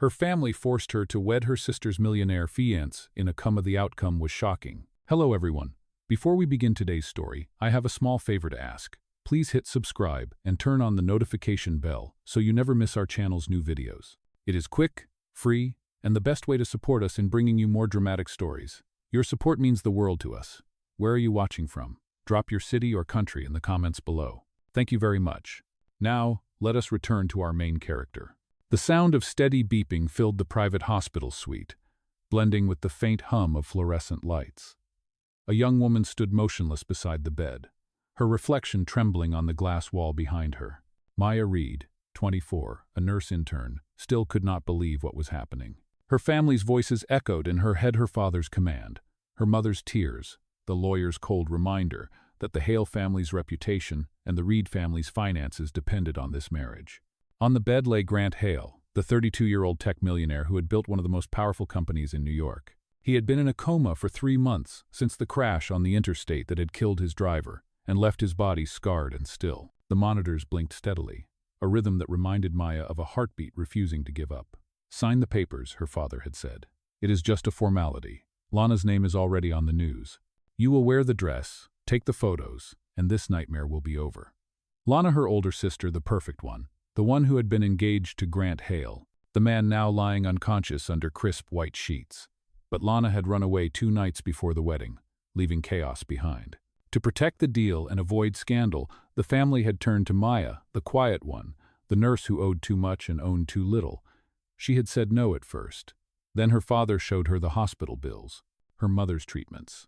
Her family forced her to wed her sister's millionaire fiancé in a coma. The outcome was shocking. Hello everyone. Before we begin today's story, I have a small favor to ask. Please hit subscribe and turn on the notification bell so you never miss our channel's new videos. It is quick, free, and the best way to support us in bringing you more dramatic stories. Your support means the world to us. Where are you watching from? Drop your city or country in the comments below. Thank you very much. Now, let us return to our main character. The sound of steady beeping filled the private hospital suite, blending with the faint hum of fluorescent lights. A young woman stood motionless beside the bed, her reflection trembling on the glass wall behind her. Maya Reed, 24, a nurse intern, still could not believe what was happening. Her family's voices echoed in her head, her father's command, her mother's tears, the lawyer's cold reminder that the Hale family's reputation and the Reed family's finances depended on this marriage. On the bed lay Grant Hale, the 32-year-old tech millionaire who had built one of the most powerful companies in New York. He had been in a coma for 3 months since the crash on the interstate that had killed his driver and left his body scarred and still. The monitors blinked steadily, a rhythm that reminded Maya of a heartbeat refusing to give up. "Sign the papers," her father had said. "It is just a formality. Lana's name is already on the news. You will wear the dress, take the photos, and this nightmare will be over." Lana, her older sister, the perfect one, the one who had been engaged to Grant Hale, the man now lying unconscious under crisp white sheets. But Lana had run away 2 nights before the wedding, leaving chaos behind. To protect the deal and avoid scandal, the family had turned to Maya, the quiet one, the nurse who owed too much and owned too little. She had said no at first. Then her father showed her the hospital bills, her mother's treatments,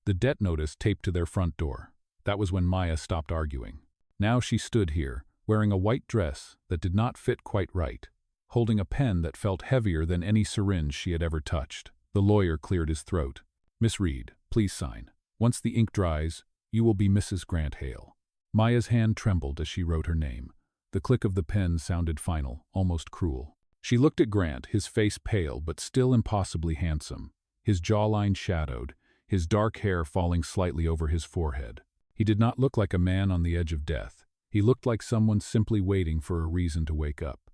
the debt notice taped to their front door. That was when Maya stopped arguing. Now she stood here, wearing a white dress that did not fit quite right, holding a pen that felt heavier than any syringe she had ever touched. The lawyer cleared his throat. "Miss Reed, please sign. Once the ink dries, you will be Mrs. Grant Hale." Maya's hand trembled as she wrote her name. The click of the pen sounded final, almost cruel. She looked at Grant, his face pale but still impossibly handsome, his jawline shadowed, his dark hair falling slightly over his forehead. He did not look like a man on the edge of death. He looked like someone simply waiting for a reason to wake up.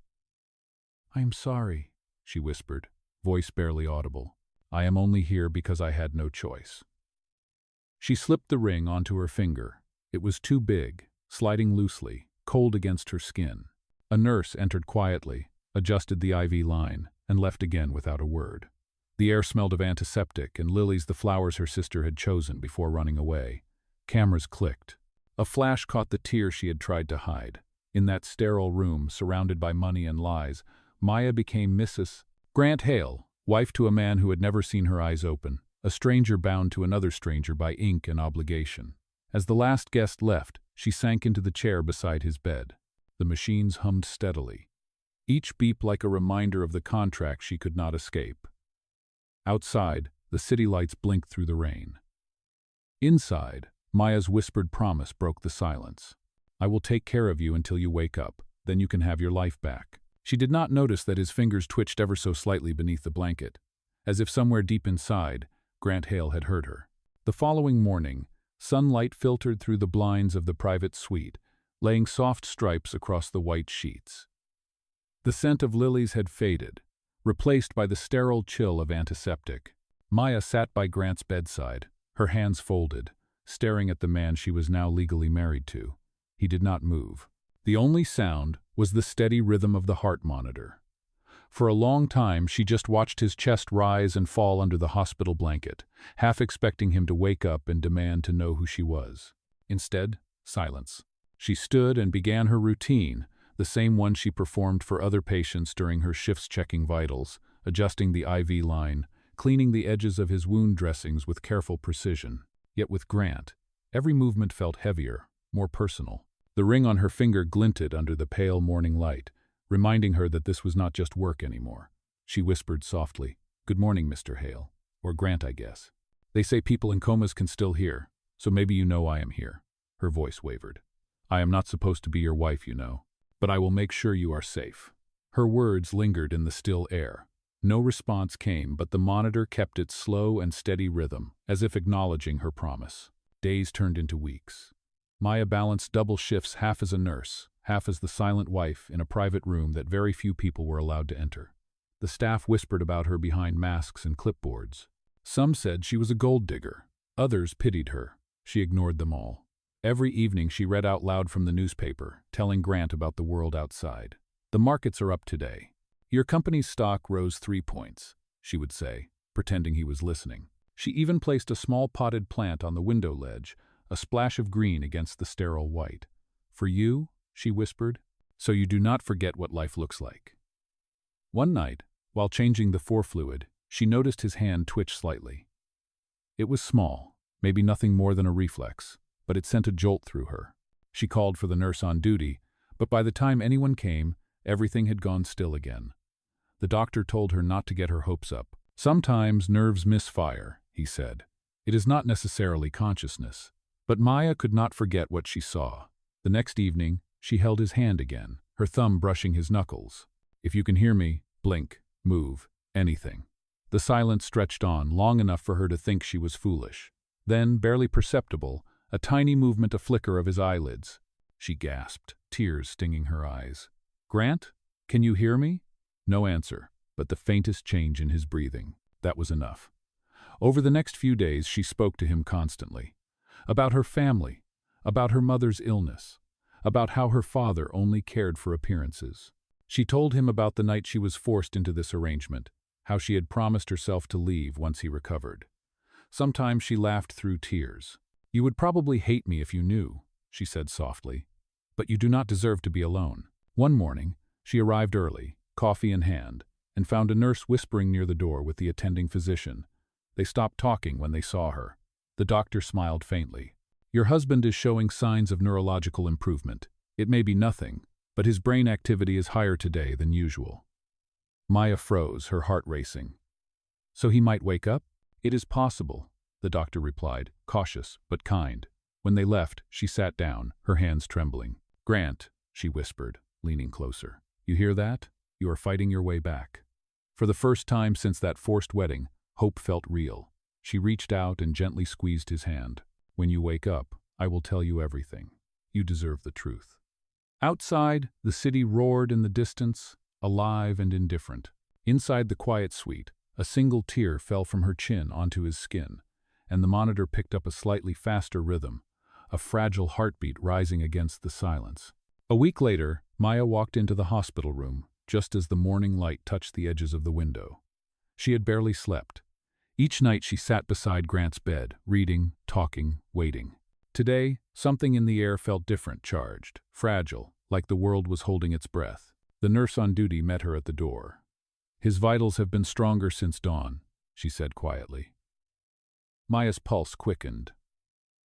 "I am sorry," she whispered, voice barely audible. "I am only here because I had no choice." She slipped the ring onto her finger. It was too big, sliding loosely, cold against her skin. A nurse entered quietly, adjusted the IV line, and left again without a word. The air smelled of antiseptic and lilies, the flowers her sister had chosen, before running away. Cameras clicked. A flash caught the tear she had tried to hide. In that sterile room, surrounded by money and lies, Maya became Mrs. Grant Hale, wife to a man who had never seen her eyes open, a stranger bound to another stranger by ink and obligation. As the last guest left, she sank into the chair beside his bed. The machines hummed steadily, each beep like a reminder of the contract she could not escape. Outside, the city lights blinked through the rain. Inside, Maya's whispered promise broke the silence. "I will take care of you until you wake up, then you can have your life back." She did not notice that his fingers twitched ever so slightly beneath the blanket, as if somewhere deep inside, Grant Hale had heard her. The following morning, sunlight filtered through the blinds of the private suite, laying soft stripes across the white sheets. The scent of lilies had faded, replaced by the sterile chill of antiseptic. Maya sat by Grant's bedside, her hands folded, staring at the man she was now legally married to. He did not move. The only sound was the steady rhythm of the heart monitor. For a long time, she just watched his chest rise and fall under the hospital blanket, half expecting him to wake up and demand to know who she was. Instead, silence. She stood and began her routine, the same one she performed for other patients during her shifts, checking vitals, adjusting the IV line, cleaning the edges of his wound dressings with careful precision. Yet with Grant, every movement felt heavier, more personal. The ring on her finger glinted under the pale morning light, reminding her that this was not just work anymore. She whispered softly, "Good morning, Mr. Hale. Or Grant, I guess. They say people in comas can still hear, so maybe you know I am here." Her voice wavered. "I am not supposed to be your wife, you know, but I will make sure you are safe." Her words lingered in the still air. No response came, but the monitor kept its slow and steady rhythm, as if acknowledging her promise. Days turned into weeks. Maya balanced double shifts, half as a nurse, half as the silent wife in a private room that very few people were allowed to enter. The staff whispered about her behind masks and clipboards. Some said she was a gold digger. Others pitied her. She ignored them all. Every evening she read out loud from the newspaper, telling Grant about the world outside. "The markets are up today. Your company's stock rose 3 points," she would say, pretending he was listening. She even placed a small potted plant on the window ledge, a splash of green against the sterile white. "For you," she whispered, "so you do not forget what life looks like." One night, while changing the fluid, she noticed his hand twitch slightly. It was small, maybe nothing more than a reflex, but it sent a jolt through her. She called for the nurse on duty, but by the time anyone came, everything had gone still again. The doctor told her not to get her hopes up. "Sometimes nerves misfire," he said. "It is not necessarily consciousness." But Maya could not forget what she saw. The next evening, she held his hand again, her thumb brushing his knuckles. "If you can hear me, blink, move, anything." The silence stretched on, long enough for her to think she was foolish. Then, barely perceptible, a tiny movement, a flicker of his eyelids. She gasped, tears stinging her eyes. "Grant, can you hear me?" No answer, but the faintest change in his breathing. That was enough. Over the next few days, she spoke to him constantly. About her family, about her mother's illness, about how her father only cared for appearances. She told him about the night she was forced into this arrangement, how she had promised herself to leave once he recovered. Sometimes she laughed through tears. "You would probably hate me if you knew," she said softly, "but you do not deserve to be alone." One morning, she arrived early, coffee in hand, and found a nurse whispering near the door with the attending physician. They stopped talking when they saw her. The doctor smiled faintly. "Your husband is showing signs of neurological improvement. It may be nothing, but his brain activity is higher today than usual." Maya froze, her heart racing. "So he might wake up?" "It is possible," the doctor replied, cautious but kind. When they left, she sat down, her hands trembling. "Grant," she whispered, leaning closer. "You hear that? You are fighting your way back." For the first time since that forced wedding, hope felt real. She reached out and gently squeezed his hand. "When you wake up, I will tell you everything. You deserve the truth." Outside, the city roared in the distance, alive and indifferent. Inside the quiet suite, a single tear fell from her chin onto his skin, and the monitor picked up a slightly faster rhythm, a fragile heartbeat rising against the silence. A week later, Maya walked into the hospital room, just as the morning light touched the edges of the window. She had barely slept. Each night she sat beside Grant's bed, reading, talking, waiting. Today, something in the air felt different, charged, fragile, like the world was holding its breath. The nurse on duty met her at the door. "His vitals have been stronger since dawn," she said quietly. Maya's pulse quickened.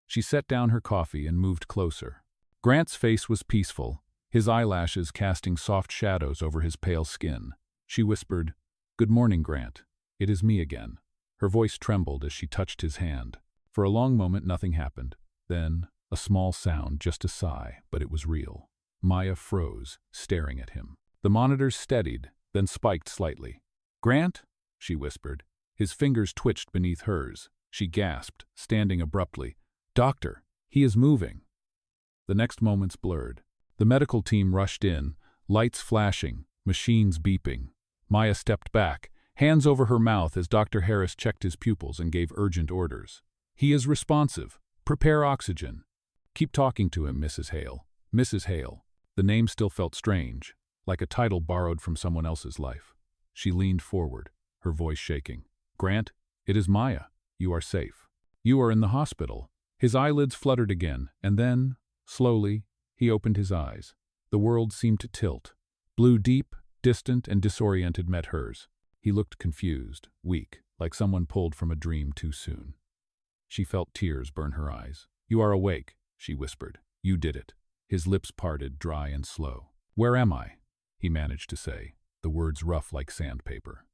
She set down her coffee and moved closer. Grant's face was peaceful, his eyelashes casting soft shadows over his pale skin. She whispered, "Good morning, Grant. It is me again." Her voice trembled as she touched his hand. For a long moment nothing happened. Then, a small sound, just a sigh, but it was real. Maya froze, staring at him. The monitors steadied, then spiked slightly. "Grant?" she whispered. His fingers twitched beneath hers. She gasped, standing abruptly. "Doctor, he is moving." The next moments blurred. The medical team rushed in, lights flashing, machines beeping. Maya stepped back, hands over her mouth as Dr. Harris checked his pupils and gave urgent orders. "He is responsive. Prepare oxygen." "Keep talking to him, Mrs. Hale." Mrs. Hale. The name still felt strange, like a title borrowed from someone else's life. She leaned forward, her voice shaking. "Grant, it is Maya. You are safe. You are in the hospital." His eyelids fluttered again, and then, slowly, he opened his eyes. The world seemed to tilt. Blue deep, distant, and disoriented met hers. He looked confused, weak, like someone pulled from a dream too soon. She felt tears burn her eyes. "You are awake," she whispered. "You did it." His lips parted, dry and slow. "Where am I?" he managed to say, the words rough like sandpaper.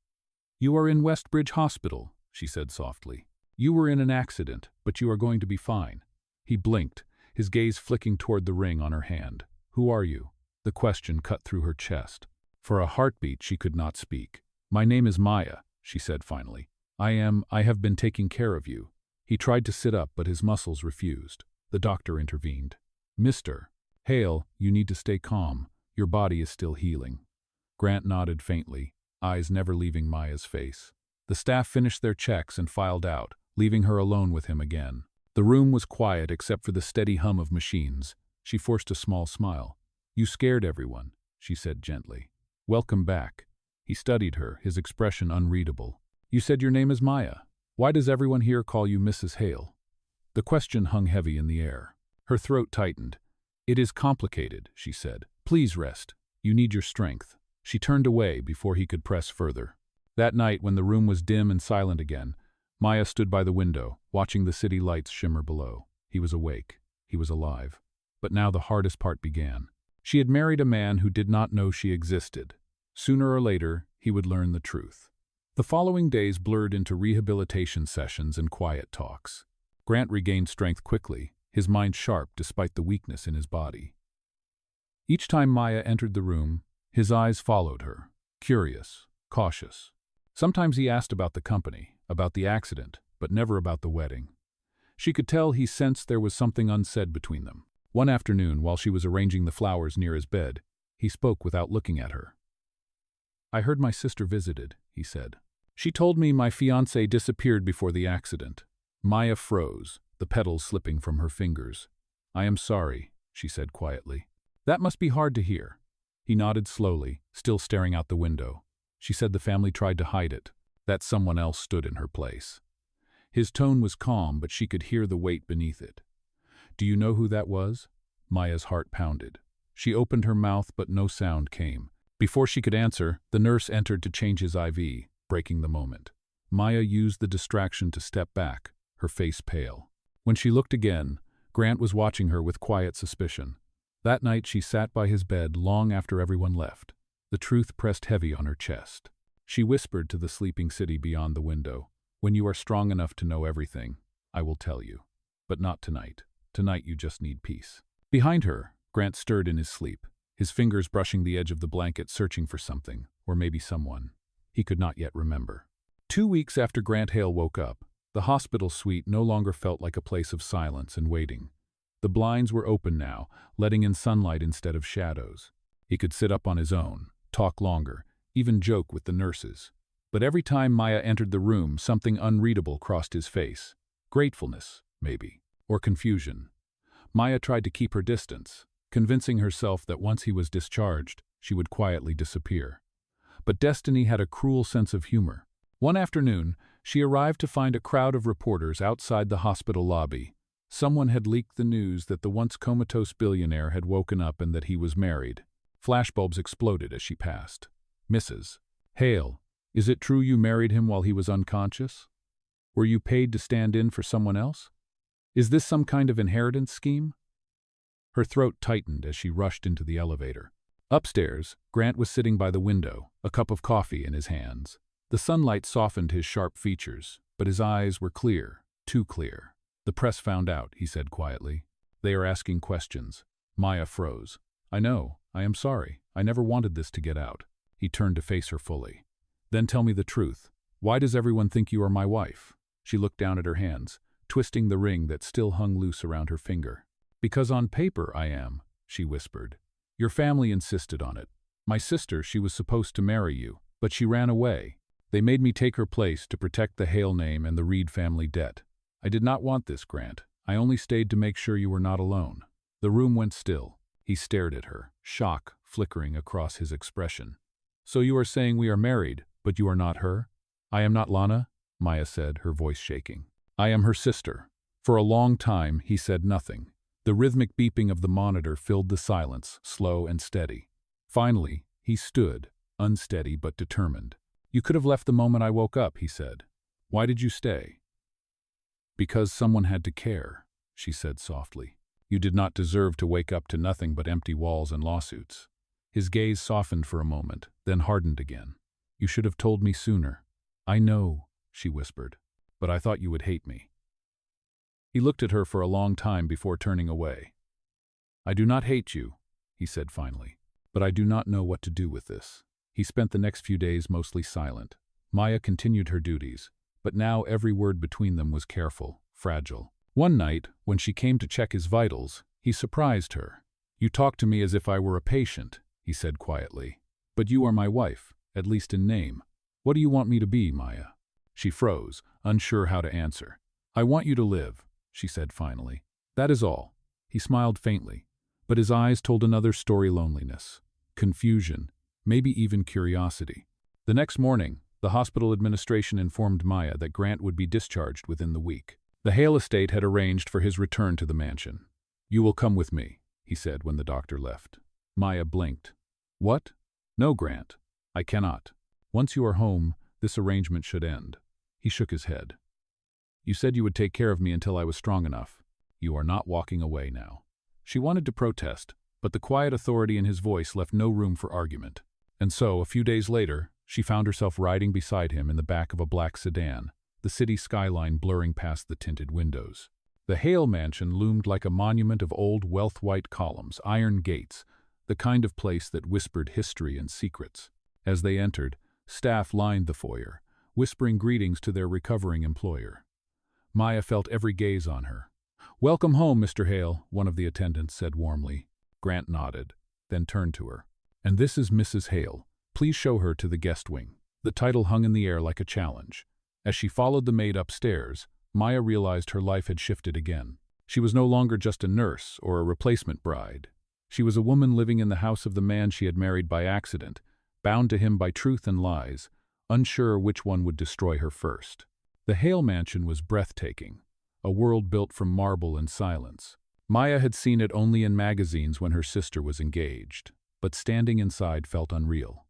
"You are in Westbridge Hospital," she said softly. "You were in an accident, but you are going to be fine." He blinked, his gaze flicking toward the ring on her hand. "Who are you?" The question cut through her chest. For a heartbeat she could not speak. "My name is Maya," she said finally. I have been taking care of you." He tried to sit up, but his muscles refused. The doctor intervened. "Mr. Hale, you need to stay calm. Your body is still healing. Grant nodded faintly, eyes never leaving Maya's face. The staff finished their checks and filed out, leaving her alone with him again. The room was quiet except for the steady hum of machines. She forced a small smile. You scared everyone, she said gently. Welcome back. He studied her, his expression unreadable. You said your name is Maya. Why does everyone here call you Mrs. Hale? The question hung heavy in the air. Her throat tightened. It is complicated, she said. Please rest. You need your strength. She turned away before he could press further. That night, when the room was dim and silent again, Maya stood by the window, watching the city lights shimmer below. He was awake. He was alive. But now the hardest part began. She had married a man who did not know she existed. Sooner or later, he would learn the truth. The following days blurred into rehabilitation sessions and quiet talks. Grant regained strength quickly, his mind sharp despite the weakness in his body. Each time Maya entered the room, his eyes followed her, curious, cautious. Sometimes he asked about the company, about the accident, but never about the wedding. She could tell he sensed there was something unsaid between them. One afternoon, while she was arranging the flowers near his bed, he spoke without looking at her. I heard my sister visited, he said. She told me my fiancé disappeared before the accident. Maya froze, the petals slipping from her fingers. I am sorry, she said quietly. That must be hard to hear. He nodded slowly, still staring out the window. She said the family tried to hide it, that someone else stood in her place. His tone was calm, but she could hear the weight beneath it. Do you know who that was? Maya's heart pounded. She opened her mouth, but no sound came. Before she could answer, the nurse entered to change his IV, breaking the moment. Maya used the distraction to step back, her face pale. When she looked again, Grant was watching her with quiet suspicion. That night she sat by his bed long after everyone left. The truth pressed heavy on her chest. She whispered to the sleeping city beyond the window, when you are strong enough to know everything, I will tell you. But not tonight. Tonight you just need peace. Behind her, Grant stirred in his sleep, his fingers brushing the edge of the blanket, searching for something, or maybe someone. He could not yet remember. 2 weeks after Grant Hale woke up, the hospital suite no longer felt like a place of silence and waiting. The blinds were open now, letting in sunlight instead of shadows. He could sit up on his own, talk longer, even joke with the nurses. But every time Maya entered the room, something unreadable crossed his face. Gratefulness, maybe, or confusion. Maya tried to keep her distance, convincing herself that once he was discharged, she would quietly disappear. But destiny had a cruel sense of humor. One afternoon, she arrived to find a crowd of reporters outside the hospital lobby. Someone had leaked the news that the once comatose billionaire had woken up and that he was married. Flashbulbs exploded as she passed. Mrs. Hale, is it true you married him while he was unconscious? Were you paid to stand in for someone else? Is this some kind of inheritance scheme? Her throat tightened as she rushed into the elevator. Upstairs, Grant was sitting by the window, a cup of coffee in his hands. The sunlight softened his sharp features, but his eyes were clear, too clear. The press found out, he said quietly. They are asking questions. Maya froze. I know. I am sorry. I never wanted this to get out. He turned to face her fully. Then tell me the truth. Why does everyone think you are my wife? She looked down at her hands, twisting the ring that still hung loose around her finger. Because on paper I am, she whispered. Your family insisted on it. My sister, she was supposed to marry you, but she ran away. They made me take her place to protect the Hale name and the Reed family debt. I did not want this, Grant. I only stayed to make sure you were not alone. The room went still. He stared at her, shock flickering across his expression. So you are saying we are married, but you are not her? I am not Lana, Maya said, her voice shaking. I am her sister. For a long time, he said nothing. The rhythmic beeping of the monitor filled the silence, slow and steady. Finally, he stood, unsteady but determined. You could have left the moment I woke up, he said. Why did you stay? Because someone had to care, she said softly. You did not deserve to wake up to nothing but empty walls and lawsuits. His gaze softened for a moment, then hardened again. You should have told me sooner. I know, she whispered, but I thought you would hate me. He looked at her for a long time before turning away. I do not hate you, he said finally, but I do not know what to do with this. He spent the next few days mostly silent. Maya continued her duties, but now every word between them was careful, fragile. One night, when she came to check his vitals, he surprised her. You talk to me as if I were a patient, he said quietly. But you are my wife, at least in name. What do you want me to be, Maya? She froze, unsure how to answer. I want you to live, she said finally. That is all. He smiled faintly, but his eyes told another story: loneliness, confusion, maybe even curiosity. The next morning, the hospital administration informed Maya that Grant would be discharged within the week. The Hale estate had arranged for his return to the mansion. You will come with me, he said when the doctor left. Maya blinked. What? No, Grant. I cannot. Once you are home, this arrangement should end. He shook his head. You said you would take care of me until I was strong enough. You are not walking away now. She wanted to protest, but the quiet authority in his voice left no room for argument. And so, a few days later, she found herself riding beside him in the back of a black sedan, the city skyline blurring past the tinted windows. The Hale mansion loomed like a monument of old wealth-white columns, iron gates, the kind of place that whispered history and secrets. As they entered, staff lined the foyer, whispering greetings to their recovering employer. Maya felt every gaze on her. Welcome home, Mr. Hale, one of the attendants said warmly. Grant nodded, then turned to her. And this is Mrs. Hale. Please show her to the guest wing. The title hung in the air like a challenge. As she followed the maid upstairs, Maya realized her life had shifted again. She was no longer just a nurse or a replacement bride. She was a woman living in the house of the man she had married by accident, bound to him by truth and lies, unsure which one would destroy her first. The Hale mansion was breathtaking, a world built from marble and silence. Maya had seen it only in magazines when her sister was engaged, but standing inside felt unreal.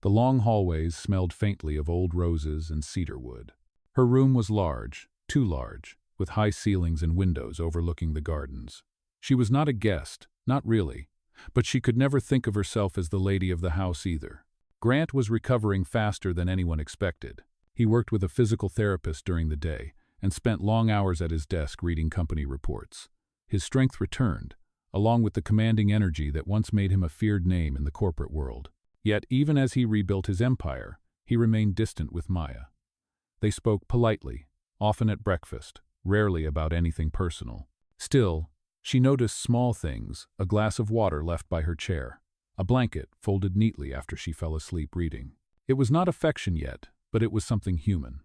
The long hallways smelled faintly of old roses and cedar wood. Her room was large, too large, with high ceilings and windows overlooking the gardens. She was not a guest, not really, but she could never think of herself as the lady of the house either. Grant was recovering faster than anyone expected. He worked with a physical therapist during the day and spent long hours at his desk reading company reports. His strength returned, along with the commanding energy that once made him a feared name in the corporate world. Yet, even as he rebuilt his empire, he remained distant with Maya. They spoke politely, often at breakfast, rarely about anything personal. Still, she noticed small things: a glass of water left by her chair, a blanket folded neatly after she fell asleep reading. It was not affection yet, but it was something human.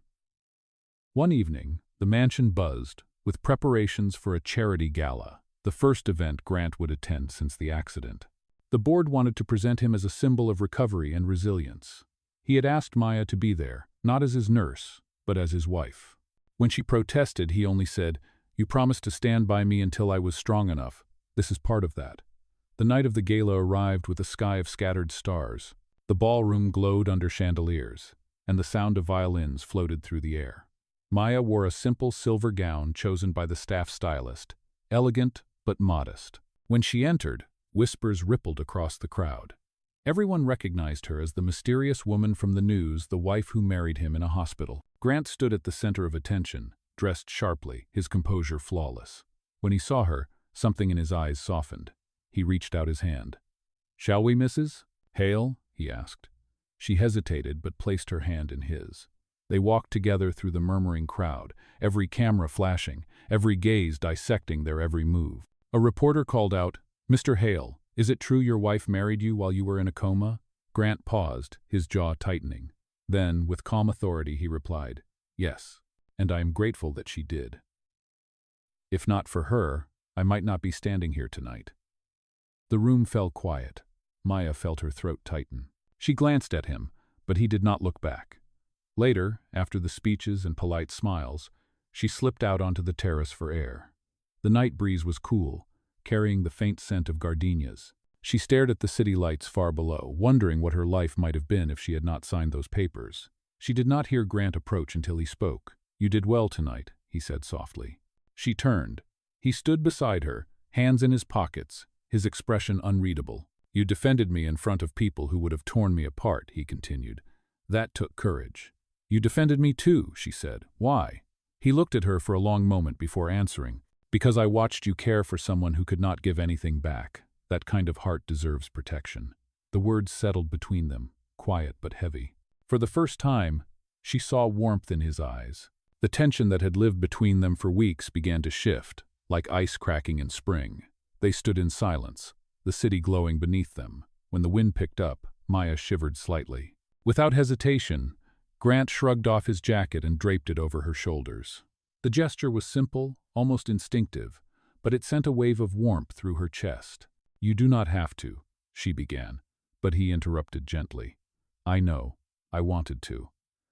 One evening, the mansion buzzed with preparations for a charity gala, the first event Grant would attend since the accident. The board wanted to present him as a symbol of recovery and resilience. He had asked Maya to be there, not as his nurse, but as his wife. When she protested, he only said, "You promised to stand by me until I was strong enough. This is part of that." The night of the gala arrived with a sky of scattered stars. The ballroom glowed under chandeliers, and the sound of violins floated through the air. Maya wore a simple silver gown chosen by the staff stylist, elegant but modest. When she entered, whispers rippled across the crowd. Everyone recognized her as the mysterious woman from the news, the wife who married him in a hospital. Grant stood at the center of attention, dressed sharply, his composure flawless. When he saw her, something in his eyes softened. He reached out his hand. "Shall we, Mrs. Hale?" he asked. She hesitated but placed her hand in his. They walked together through the murmuring crowd, every camera flashing, every gaze dissecting their every move. A reporter called out, "Mr. Hale, is it true your wife married you while you were in a coma?" Grant paused, his jaw tightening. Then, with calm authority, he replied, "Yes, and I am grateful that she did. If not for her, I might not be standing here tonight." The room fell quiet. Maya felt her throat tighten. She glanced at him, but he did not look back. Later, after the speeches and polite smiles, she slipped out onto the terrace for air. The night breeze was cool, carrying the faint scent of gardenias. She stared at the city lights far below, wondering what her life might have been if she had not signed those papers. She did not hear Grant approach until he spoke. "You did well tonight," he said softly. She turned. He stood beside her, hands in his pockets, his expression unreadable. "You defended me in front of people who would have torn me apart," he continued. "That took courage." "You defended me too," she said. "Why?" He looked at her for a long moment before answering. "Because I watched you care for someone who could not give anything back. That kind of heart deserves protection." The words settled between them, quiet but heavy. For the first time, she saw warmth in his eyes. The tension that had lived between them for weeks began to shift, like ice cracking in spring. They stood in silence, the city glowing beneath them. When the wind picked up, Maya shivered slightly. Without hesitation, Grant shrugged off his jacket and draped it over her shoulders. The gesture was simple, almost instinctive, but it sent a wave of warmth through her chest. "You do not have to," she began, but he interrupted gently. "I know. I wanted to."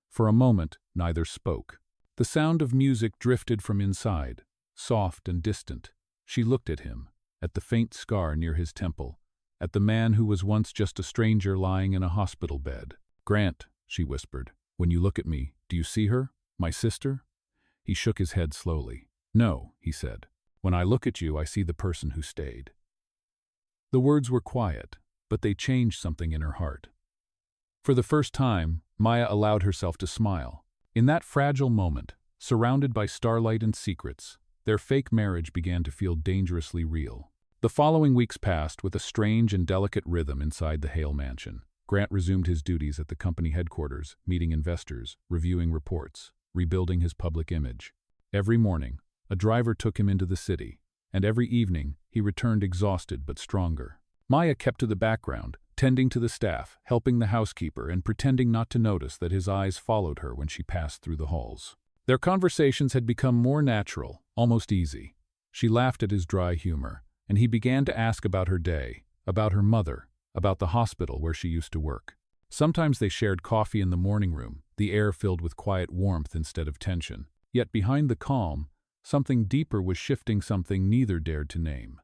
For a moment, neither spoke. The sound of music drifted from inside, soft and distant. She looked at him, at the faint scar near his temple, at the man who was once just a stranger lying in a hospital bed. "Grant," she whispered, "when you look at me, do you see her? My sister?" He shook his head slowly. "No," he said. "When I look at you, I see the person who stayed." The words were quiet, but they changed something in her heart. For the first time, Maya allowed herself to smile. In that fragile moment, surrounded by starlight and secrets, their fake marriage began to feel dangerously real. The following weeks passed with a strange and delicate rhythm inside the Hale mansion. Grant resumed his duties at the company headquarters, meeting investors, reviewing reports, rebuilding his public image. Every morning, a driver took him into the city, and every evening, he returned exhausted but stronger. Maya kept to the background, tending to the staff, helping the housekeeper, and pretending not to notice that his eyes followed her when she passed through the halls. Their conversations had become more natural, almost easy. She laughed at his dry humor, and he began to ask about her day, about her mother, about the hospital where she used to work. Sometimes they shared coffee in the morning room, the air filled with quiet warmth instead of tension. Yet behind the calm, something deeper was shifting, something neither dared to name.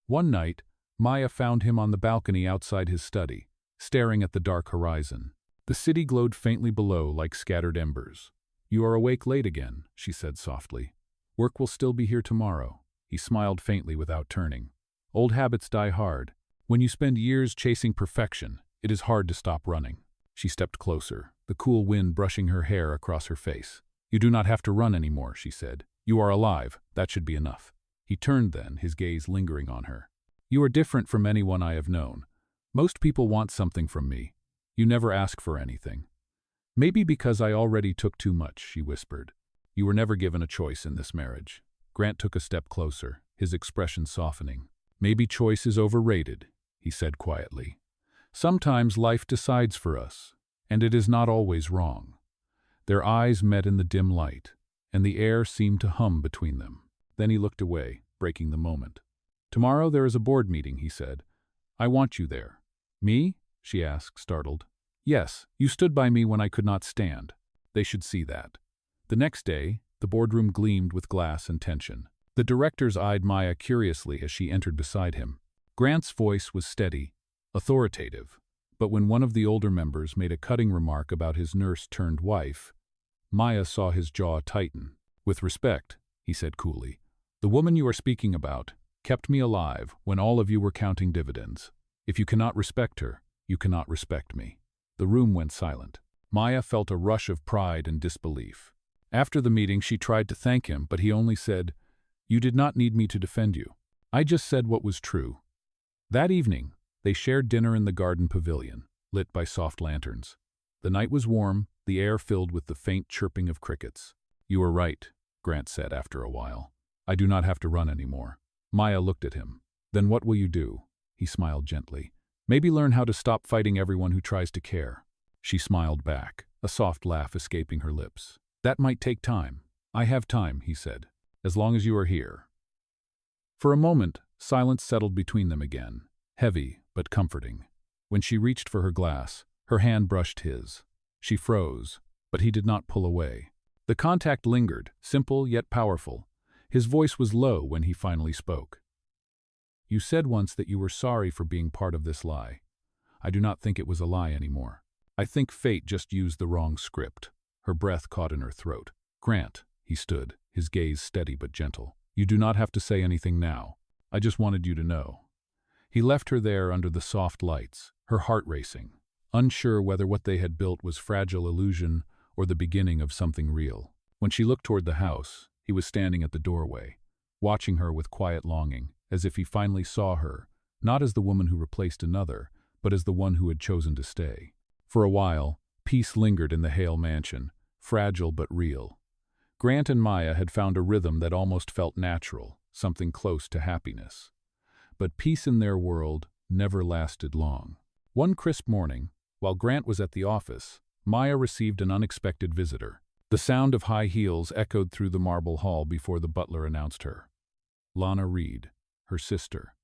One night, Maya found him on the balcony outside his study, staring at the dark horizon. The city glowed faintly below like scattered embers. "You are awake late again," she said softly. "Work will still be here tomorrow." He smiled faintly without turning. "Old habits die hard. When you spend years chasing perfection, it is hard to stop running." She stepped closer, the cool wind brushing her hair across her face. "You do not have to run anymore," she said. "You are alive. That should be enough." He turned then, his gaze lingering on her. "You are different from anyone I have known. Most people want something from me. You never ask for anything." "Maybe because I already took too much," she whispered. "You were never given a choice in this marriage." Grant took a step closer, his expression softening. "Maybe choice is overrated," he said quietly. "Sometimes life decides for us, and it is not always wrong." Their eyes met in the dim light, and the air seemed to hum between them. Then he looked away, breaking the moment. "Tomorrow there is a board meeting," he said. "I want you there." "Me?" she asked, startled. "Yes, you stood by me when I could not stand. They should see that." The next day, the boardroom gleamed with glass and tension. The directors eyed Maya curiously as she entered beside him. Grant's voice was steady, authoritative, but when one of the older members made a cutting remark about his nurse-turned-wife, Maya saw his jaw tighten. "With respect," he said coolly, "the woman you are speaking about kept me alive when all of you were counting dividends. If you cannot respect her, you cannot respect me." The room went silent. Maya felt a rush of pride and disbelief. After the meeting, she tried to thank him, but he only said, "You did not need me to defend you. I just said what was true." That evening, they shared dinner in the garden pavilion, lit by soft lanterns. The night was warm, the air filled with the faint chirping of crickets. "You are right," Grant said after a while. "I do not have to run anymore." Maya looked at him. "Then what will you do?" He smiled gently. "Maybe learn how to stop fighting everyone who tries to care." She smiled back, a soft laugh escaping her lips. "That might take time." "I have time," he said, "as long as you are here." For a moment, silence settled between them again, heavy but comforting. When she reached for her glass, her hand brushed his. She froze, but he did not pull away. The contact lingered, simple yet powerful. His voice was low when he finally spoke. "You said once that you were sorry for being part of this lie. I do not think it was a lie anymore. I think fate just used the wrong script." Her breath caught in her throat. "Grant," he stood, his gaze steady but gentle. "You do not have to say anything now. I just wanted you to know." He left her there under the soft lights, her heart racing, unsure whether what they had built was fragile illusion or the beginning of something real. When she looked toward the house, he was standing at the doorway, watching her with quiet longing, as if he finally saw her, not as the woman who replaced another, but as the one who had chosen to stay. For a while, peace lingered in the Hale mansion, fragile but real. Grant and Maya had found a rhythm that almost felt natural, something close to happiness. But peace in their world never lasted long. One crisp morning, while Grant was at the office, Maya received an unexpected visitor. The sound of high heels echoed through the marble hall before the butler announced her. Lana Reed, her sister.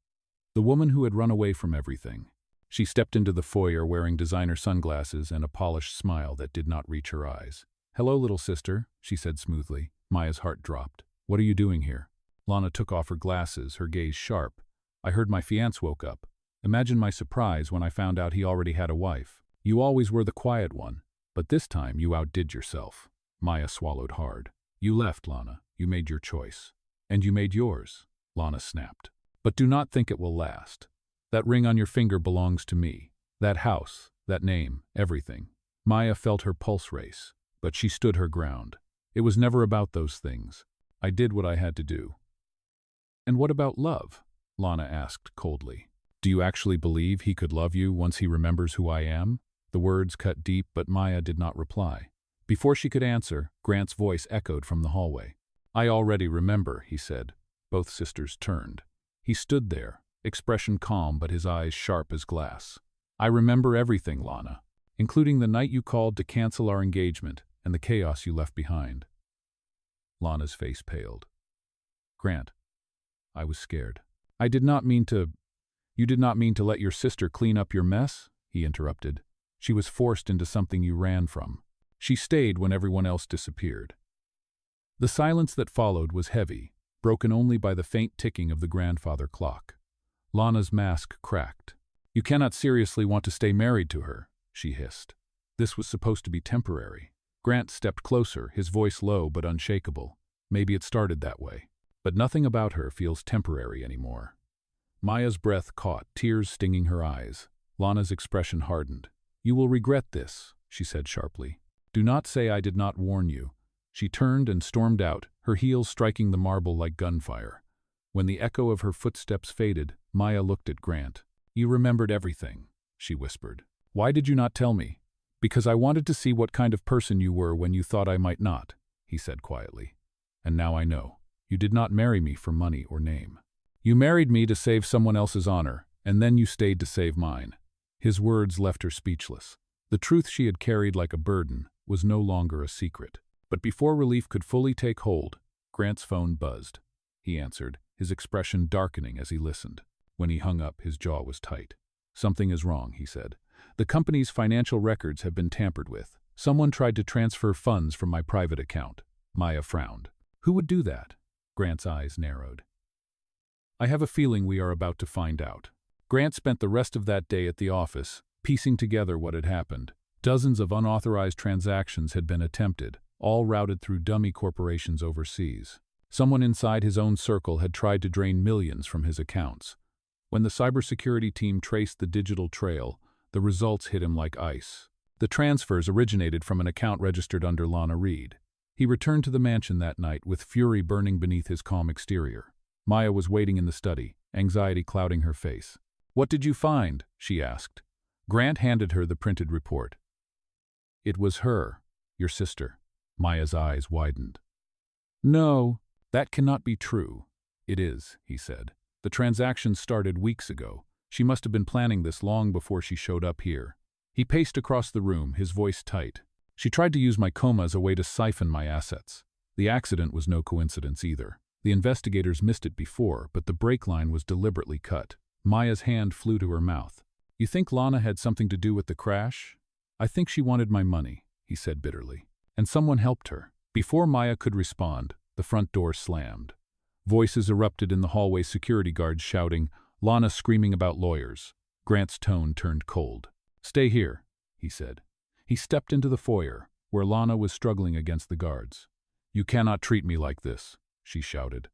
The woman who had run away from everything. She stepped into the foyer wearing designer sunglasses and a polished smile that did not reach her eyes. "Hello, little sister," she said smoothly. Maya's heart dropped. "What are you doing here?" Lana took off her glasses, her gaze sharp. "I heard my fiancé woke up. Imagine my surprise when I found out he already had a wife. You always were the quiet one, but this time you outdid yourself." Maya swallowed hard. "You left, Lana. You made your choice. And you made yours," Lana snapped. "But do not think it will last. That ring on your finger belongs to me. That house, that name, everything." Maya felt her pulse race, but she stood her ground. "It was never about those things. I did what I had to do." "And what about love?" Lana asked coldly. "Do you actually believe he could love you once he remembers who I am?" The words cut deep, but Maya did not reply. Before she could answer, Grant's voice echoed from the hallway. "I already remember," he said. Both sisters turned. He stood there, expression calm but his eyes sharp as glass. "I remember everything, Lana, including the night you called to cancel our engagement and the chaos you left behind." Lana's face paled. "Grant, I was scared." "I did not mean to—" "You did not mean to let your sister clean up your mess?" he interrupted. "She was forced into something you ran from. She stayed when everyone else disappeared." The silence that followed was heavy, broken only by the faint ticking of the grandfather clock. Lana's mask cracked. "You cannot seriously want to stay married to her," she hissed. "This was supposed to be temporary." Grant stepped closer, his voice low but unshakable. "Maybe it started that way. But nothing about her feels temporary anymore." Maya's breath caught, tears stinging her eyes. Lana's expression hardened. "You will regret this," she said sharply. "Do not say I did not warn you." She turned and stormed out, her heels striking the marble like gunfire. When the echo of her footsteps faded, Maya looked at Grant. "You remembered everything," she whispered. "Why did you not tell me?" "Because I wanted to see what kind of person you were when you thought I might not," he said quietly. "And now I know. You did not marry me for money or name. You married me to save someone else's honor, and then you stayed to save mine." His words left her speechless. The truth she had carried like a burden was no longer a secret. But before relief could fully take hold, Grant's phone buzzed. He answered, his expression darkening as he listened. When he hung up, his jaw was tight. "Something is wrong," he said. "The company's financial records have been tampered with. Someone tried to transfer funds from my private account." Maya frowned. "Who would do that?" Grant's eyes narrowed. "I have a feeling we are about to find out." Grant spent the rest of that day at the office, piecing together what had happened. Dozens of unauthorized transactions had been attempted, all routed through dummy corporations overseas. Someone inside his own circle had tried to drain millions from his accounts. When the cybersecurity team traced the digital trail, the results hit him like ice. The transfers originated from an account registered under Lana Reed. He returned to the mansion that night with fury burning beneath his calm exterior. Maya was waiting in the study, anxiety clouding her face. "What did you find?" she asked. Grant handed her the printed report. "It was her, your sister." Maya's eyes widened. "No, that cannot be true." "It is," he said. "The transaction started weeks ago. She must have been planning this long before she showed up here." He paced across the room, his voice tight. "She tried to use my coma as a way to siphon my assets. The accident was no coincidence either. The investigators missed it before, but the brake line was deliberately cut." Maya's hand flew to her mouth. "You think Lana had something to do with the crash?" "I think she wanted my money," he said bitterly. "And someone helped her." Before Maya could respond, the front door slammed. Voices erupted in the hallway, security guards shouting, Lana screaming about lawyers. Grant's tone turned cold. "Stay here," he said. He stepped into the foyer, where Lana was struggling against the guards. "You cannot treat me like this," she shouted.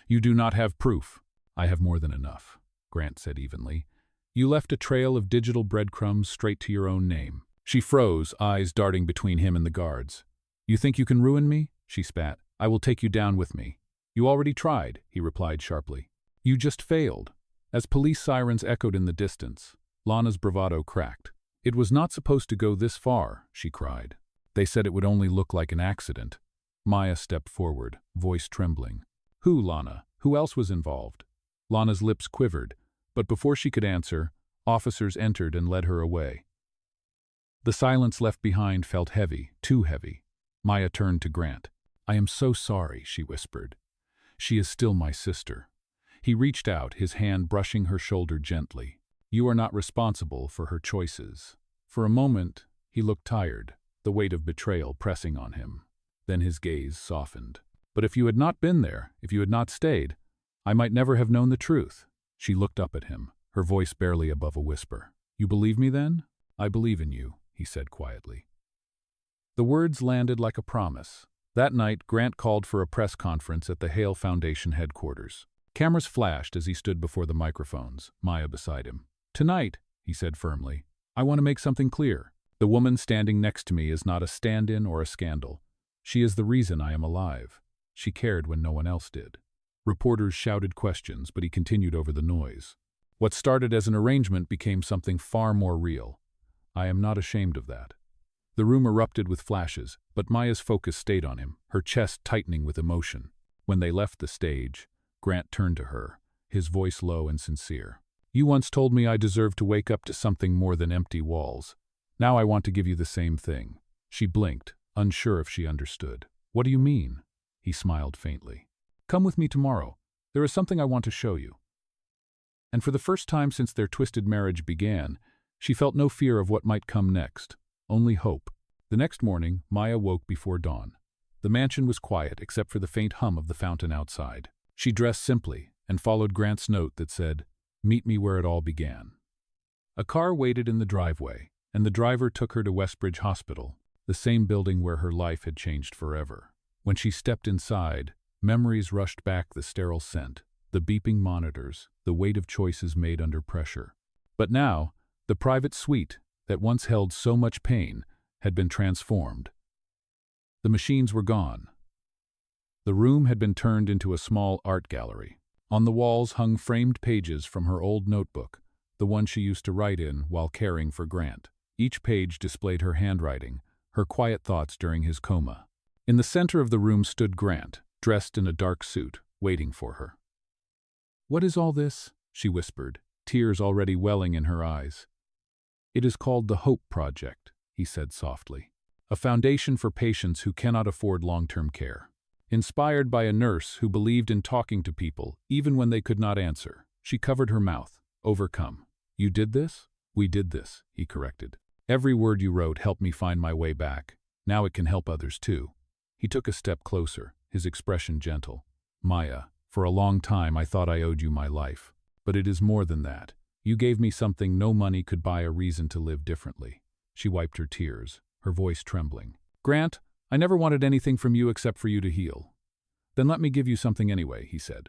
"You do not have proof." "I have more than enough," Grant said evenly. "You left a trail of digital breadcrumbs straight to your own name." She froze, eyes darting between him and the guards. "You think you can ruin me?" she spat. "I will take you down with me." "You already tried," he replied sharply. "You just failed." As police sirens echoed in the distance, Lana's bravado cracked. "It was not supposed to go this far," she cried. "They said it would only look like an accident." Maya stepped forward, voice trembling. "Who, Lana? Who else was involved?" Lana's lips quivered, but before she could answer, Officers entered and led her away. The silence left behind felt heavy, too heavy. Maya turned to Grant. "I am so sorry," she whispered. "She is still my sister." He reached out, his hand brushing her shoulder gently. "You are not responsible for her choices." For a moment, he looked tired, the weight of betrayal pressing on him. Then his gaze softened. "But if you had not been there, if you had not stayed, I might never have known the truth." She looked up at him, her voice barely above a whisper. "You believe me then?" "I believe in you," he said quietly. The words landed like a promise. That night, Grant called for a press conference at the Hale Foundation headquarters. Cameras flashed as he stood before the microphones, Maya beside him. "Tonight," he said firmly, "I want to make something clear. The woman standing next to me is not a stand-in or a scandal. She is the reason I am alive. She cared when no one else did." Reporters shouted questions, but he continued over the noise. "What started as an arrangement became something far more real. I am not ashamed of that." The room erupted with flashes, but Maya's focus stayed on him, her chest tightening with emotion. When they left the stage, Grant turned to her, his voice low and sincere. "You once told me I deserved to wake up to something more than empty walls. Now I want to give you the same thing." She blinked, unsure if she understood. "What do you mean?" He smiled faintly. "Come with me tomorrow. There is something I want to show you." And for the first time since their twisted marriage began, she felt no fear of what might come next. Only hope. The next morning, Maya woke before dawn. The mansion was quiet except for the faint hum of the fountain outside. She dressed simply and followed Grant's note that said, "Meet me where it all began." A car waited in the driveway, and the driver took her to Westbridge Hospital, the same building where her life had changed forever. When she stepped inside, memories rushed back, the sterile scent, the beeping monitors, the weight of choices made under pressure. But now, the private suite, that once held so much pain, had been transformed. The machines were gone. The room had been turned into a small art gallery. On the walls hung framed pages from her old notebook, the one she used to write in while caring for Grant. Each page displayed her handwriting, her quiet thoughts during his coma. In the center of the room stood Grant, dressed in a dark suit, waiting for her. "What is all this?" she whispered, tears already welling in her eyes. "It is called the Hope Project," he said softly. "A foundation for patients who cannot afford long-term care. Inspired by a nurse who believed in talking to people, even when they could not answer." She covered her mouth, overcome. "You did this?" "We did this," he corrected. "Every word you wrote helped me find my way back. Now it can help others too." He took a step closer, his expression gentle. "Maya, for a long time I thought I owed you my life. But it is more than that. You gave me something no money could buy, a reason to live differently." She wiped her tears, her voice trembling. "Grant, I never wanted anything from you except for you to heal." "Then let me give you something anyway," he said.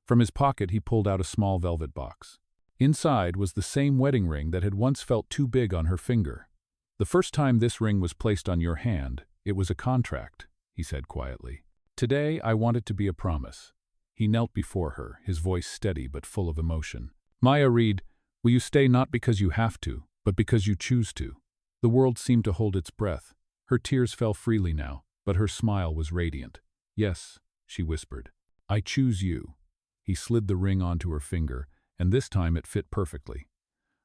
From his pocket he pulled out a small velvet box. Inside was the same wedding ring that had once felt too big on her finger. "The first time this ring was placed on your hand, it was a contract," he said quietly. "Today I want it to be a promise." He knelt before her, his voice steady but full of emotion. "Maya Reed, will you stay not because you have to, but because you choose to?" The world seemed to hold its breath. Her tears fell freely now, but her smile was radiant. "Yes," she whispered. "I choose you." He slid the ring onto her finger, and this time it fit perfectly.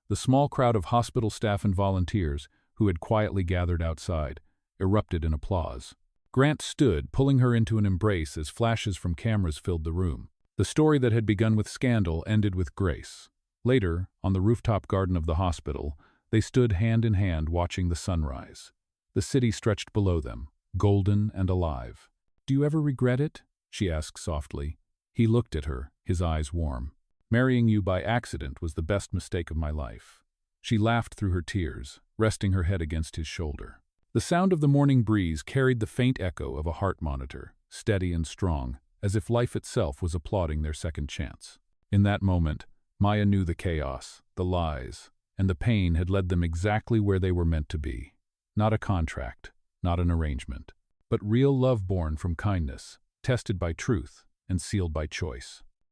The small crowd of hospital staff and volunteers, who had quietly gathered outside, erupted in applause. Grant stood, pulling her into an embrace as flashes from cameras filled the room. The story that had begun with scandal ended with grace. Later, on the rooftop garden of the hospital, they stood hand in hand watching the sunrise. The city stretched below them, golden and alive. "Do you ever regret it?" she asked softly. He looked at her, his eyes warm. "Marrying you by accident was the best mistake of my life." She laughed through her tears, resting her head against his shoulder. The sound of the morning breeze carried the faint echo of a heart monitor, steady and strong, as if life itself was applauding their second chance. In that moment, Maya knew the chaos, the lies, and the pain had led them exactly where they were meant to be. Not a contract, not an arrangement, but real love born from kindness, tested by truth, and sealed by choice.